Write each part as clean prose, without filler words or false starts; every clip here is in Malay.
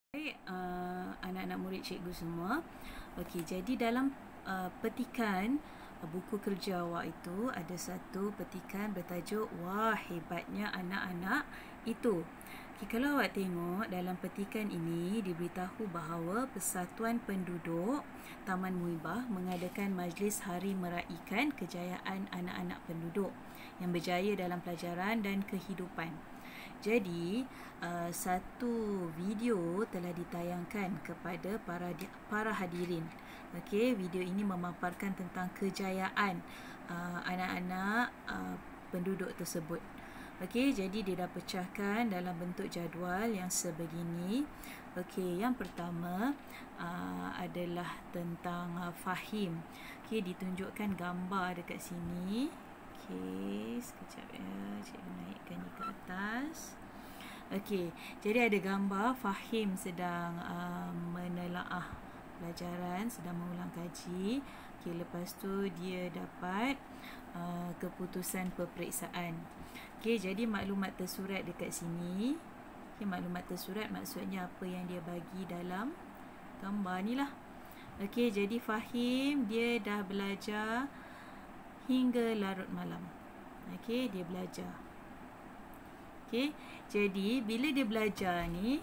Baik, anak-anak murid cikgu semua. Okey, jadi dalam petikan buku kerja awak itu ada satu petikan bertajuk Wah Hebatnya Anak-anak Itu. Okay, kalau awak tengok dalam petikan ini diberitahu bahawa Persatuan Penduduk Taman Muibah mengadakan majlis hari meraikan kejayaan anak-anak penduduk yang berjaya dalam pelajaran dan kehidupan. Jadi, satu video telah ditayangkan kepada para hadirin. Okey, video ini memaparkan tentang kejayaan anak-anak penduduk tersebut. Okey, jadi dia dah pecahkan dalam bentuk jadual yang sebegini. Okey, yang pertama adalah tentang fahim. Okey, ditunjukkan gambar dekat sini. Okey, sekejap ya, cikgu naikkan ni ke atas. Okey, jadi ada gambar Fahim sedang menelaah pelajaran, sedang mengulang kaji. Okey, lepas tu dia dapat keputusan peperiksaan. Okey, jadi maklumat tersurat dekat sini. Okey, maklumat tersurat maksudnya apa yang dia bagi dalam gambar ni lah. Okey, jadi Fahim dia dah belajar hingga larut malam. Okey, dia belajar. Okey, jadi bila dia belajar ni,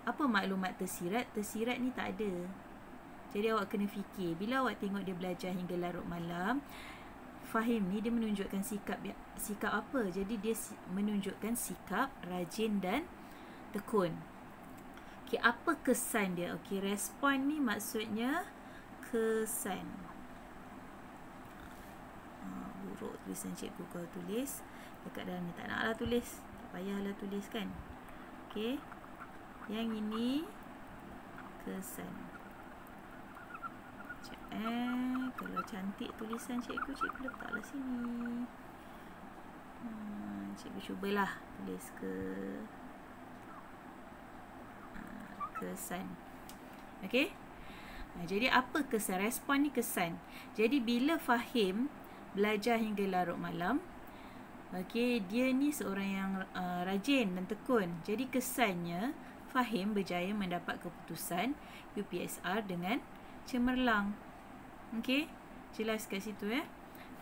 apa maklumat tersirat? Tersirat ni tak ada. Jadi awak kena fikir, bila awak tengok dia belajar hingga larut malam, Fahim ni dia menunjukkan sikap apa? Jadi dia menunjukkan sikap rajin dan tekun. Okey, apa kesan dia? Okey, respon ni maksudnya kesan. Buruk tulisan cikgu kau tulis dekat dalam ni, tak naklah tulis, tak payahlah tulis kan. Okey, yang ini kesan. Kalau cantik tulisan cikgu, cikgu letaklah sini. Cikgu cubalah tulis kesan. Okey, jadi apa kesan? Respon ni kesan. Jadi bila Fahim belajar hingga larut malam, okey, dia ni seorang yang rajin dan tekun. Jadi kesannya Fahim berjaya mendapat keputusan UPSR dengan cemerlang. Okey, jelas kat situ ya.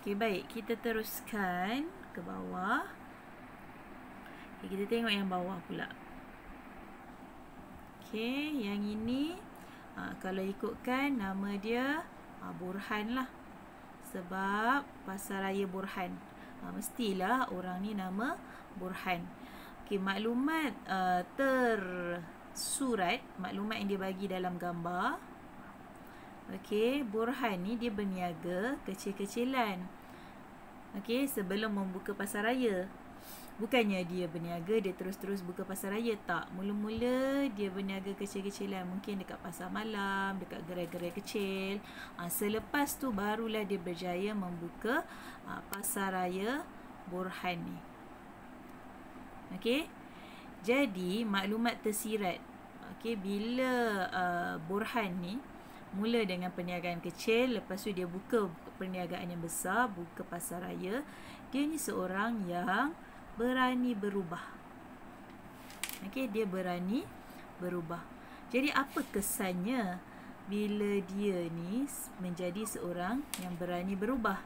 Okey, baik, kita teruskan ke bawah. Okay, kita tengok yang bawah pula. Okey, yang ini kalau ikutkan nama dia Burhan lah. Sebab Pasaraya Burhan. Mestilah orang ni nama Burhan. Okey, maklumat tersurat, maklumat yang dia bagi dalam gambar. Okey, Burhan ni dia berniaga kecil-kecilan. Okey, sebelum membuka pasaraya. Bukannya dia berniaga, dia terus-terus buka pasaraya, tak. Mula-mula dia berniaga kecil-kecilan, mungkin dekat pasar malam, dekat gerai-gerai kecil. Selepas tu barulah dia berjaya membuka pasaraya Burhan ni. Okey, jadi maklumat tersirat. Okey, bila Burhan ni mula dengan perniagaan kecil, lepas tu dia buka perniagaan yang besar, buka pasaraya. Dia ni seorang yang berani berubah. Okey, dia berani berubah. Jadi apa kesannya bila dia ni menjadi seorang yang berani berubah?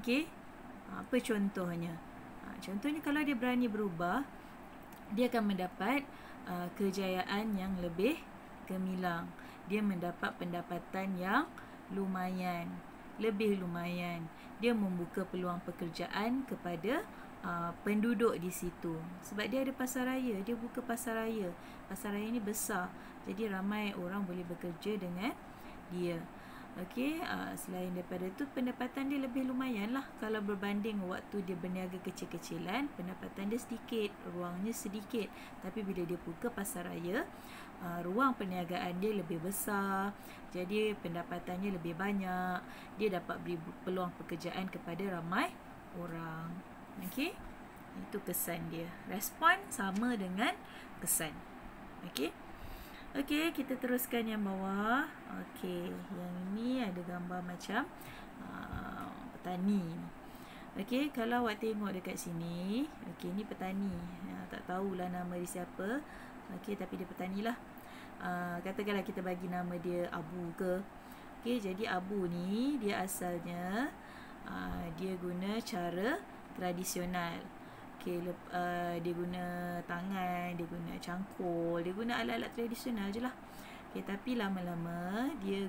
Okey, apa contohnya? Contohnya kalau dia berani berubah, dia akan mendapat kejayaan yang lebih gemilang. Dia mendapat pendapatan yang lumayan, lebih lumayan. Dia membuka peluang pekerjaan kepada penduduk di situ. Sebab dia ada pasaraya, dia buka pasaraya. Pasaraya ni besar, jadi ramai orang boleh bekerja dengan dia. Okey, selain daripada tu pendapatan dia lebih lumayan lah. Kalau berbanding waktu dia berniaga kecil-kecilan, pendapatan dia sedikit, ruangnya sedikit. Tapi bila dia buka pasaraya, ruang perniagaan dia lebih besar, jadi pendapatannya lebih banyak. Dia dapat beri peluang pekerjaan kepada ramai orang. Okey, itu kesan dia. Respon sama dengan kesan. Okey. Okey, kita teruskan yang bawah. Okey, yang ini ada gambar macam petani. Okey, kalau awak tengok dekat sini, okey, ni petani. Tak tahulah nama dia siapa. Okey, tapi dia petani lah. Katakanlah kita bagi nama dia Abu ke. Okey, jadi Abu ni dia asalnya dia guna cara tradisional. Okey, dia guna tangan, dia guna cangkul, dia guna alat-alat tradisional je lah. Okey, tapi lama-lama dia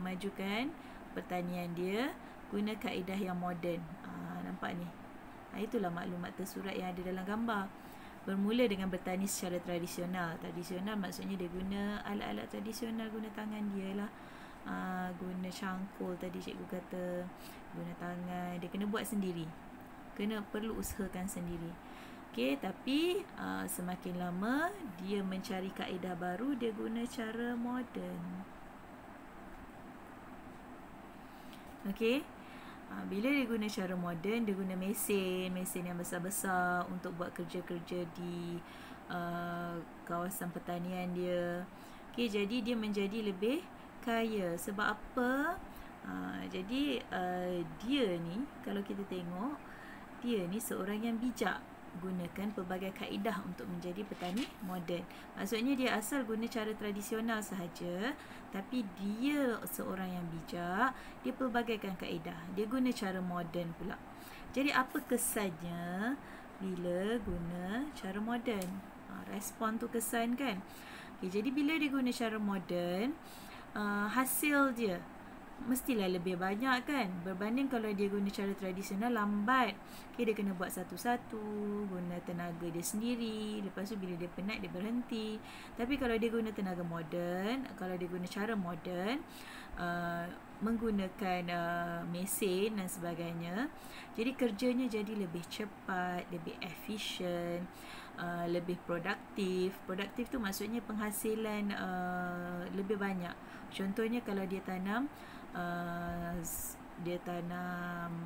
majukan pertanian dia guna kaedah yang moden. Nampak ni. Itulah maklumat tersurat yang ada dalam gambar. Bermula dengan bertani secara tradisional. Tradisional maksudnya dia guna alat-alat tradisional, guna tangan dia lah. Guna cangkul tadi cikgu kata, guna tangan, dia kena buat sendiri, perlu usahakan sendiri. Okey, tapi semakin lama dia mencari kaedah baru, dia guna cara moden. Okey, bila dia guna cara moden, dia guna mesin yang besar-besar untuk buat kerja-kerja di kawasan pertanian dia. Okey, jadi dia menjadi lebih kaya. Sebab apa? Jadi dia ni, kalau kita tengok, dia ni seorang yang bijak, gunakan pelbagai kaedah untuk menjadi petani moden. Maksudnya dia asal guna cara tradisional sahaja, tapi dia seorang yang bijak, dia pelbagaikan kaedah, dia guna cara moden pula. Jadi apa kesannya bila guna cara moden? Respon tu kesan kan? Okay, jadi bila dia guna cara moden, hasil dia mestilah lebih banyak kan, berbanding kalau dia guna cara tradisional lambat. Okay, dia kena buat satu-satu, guna tenaga dia sendiri, lepas tu bila dia penat dia berhenti. Tapi kalau dia guna tenaga moden, kalau dia guna cara moden, menggunakan mesin dan sebagainya, jadi kerjanya jadi lebih cepat, lebih efisien, lebih produktif. Produktif tu maksudnya penghasilan lebih banyak. Contohnya kalau dia tanam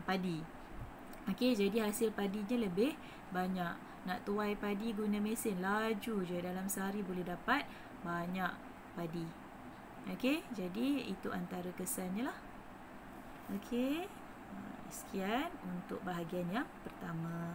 padi. Okey, jadi hasil padinya lebih banyak. Nak tuai padi guna mesin, laju je, dalam sehari boleh dapat banyak padi. Okey, jadi itu antara kesannya lah. Okey, sekian untuk bahagian yang pertama.